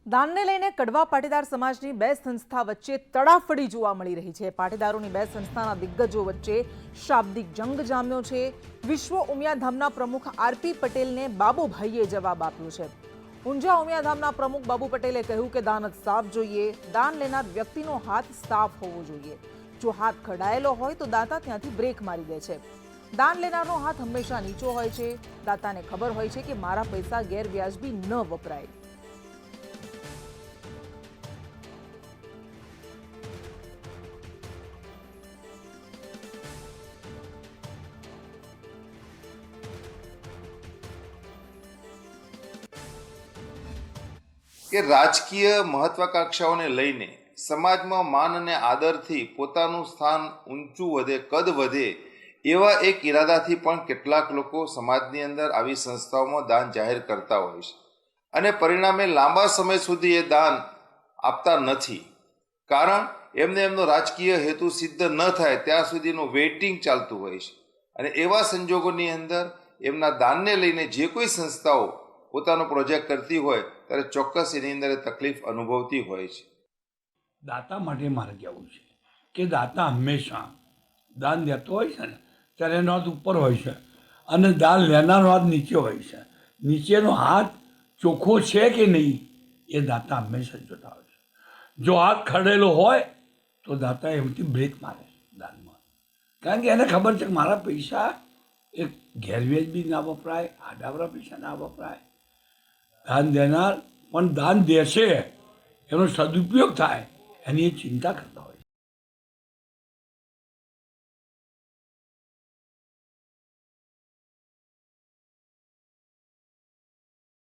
દાનને લઈને કડવા પાટીદાર સમાજની બે સંસ્થા વચ્ચે તડાફડી જોવા મળી રહી છે। પાટીદારોની બે સંસ્થાના દિગ્ગજો વચ્ચે શાબ્દિક જંગ જામ્યો છે। વિશ્વ ઉમિયાધામના પ્રમુખ આરપી પટેલને બાબુભાઈએ જવાબ આપ્યો છે। ઊંઝા ઉમિયાધામના પ્રમુખ બાબુ પટેલે કહ્યું કે દાન જ સાફ જોઈએ, દાન લેનાર વ્યક્તિનો હાથ સાફ હોવો જોઈએ। જો હાથ ખડાયેલો હોય તો દાતા ત્યાંથી બ્રેક મારી દે છે। દાન લેનારનો હાથ હંમેશા નીચો હોય છે। દાતાને ખબર હોય છે કે મારા પૈસા ગેરવ્યાજબી ન વપરાય। કે રાજકીય મહત્વાકાંક્ષાઓને લઈને સમાજમાં માન અને આદરથી પોતાનું સ્થાન ઊંચું વધે, કદ વધે, એવા એક ઈરાદાથી પણ કેટલાક લોકો સમાજની અંદર આવી સંસ્થાઓમાં દાન જાહેર કરતા હોય છે અને પરિણામે લાંબા સમય સુધી એ દાન આપતા નથી। કારણ એમનો રાજકીય હેતુ સિદ્ધ ન થાય ત્યાં સુધીનું વેઇટિંગ ચાલતું હોય છે અને એવા સંજોગોની અંદર એમના દાનને લઈને જે કોઈ સંસ્થાઓ પોતાનો પ્રોજેક્ટ કરતી હોય ત્યારે ચોક્કસ એની અંદર તકલીફ અનુભવતી હોય છે। દાતા માટે મારે કહેવું છે કે દાતા હંમેશા દાન દેતો હોય છે ને ત્યારે એનો હાથ ઉપર હોય છે અને દાન લેનારનો હાથ નીચે હોય છે। નીચેનો હાથ ચોખ્ખો છે કે નહીં એ દાતા હંમેશા જોતા હોય છે। જો હાથ ખડેલો હોય તો દાતા એમથી બ્રેક મારે દાનમાં, કારણ કે એને ખબર છે કે મારા પૈસા એ ગેરવ્યાજબી ના વપરાય, આડાવરા પૈસા ના વપરાય। દાન દેનાર પણ દાન દેશે એનો સદુપયોગ થાય એની એ ચિંતા કરતા હોય।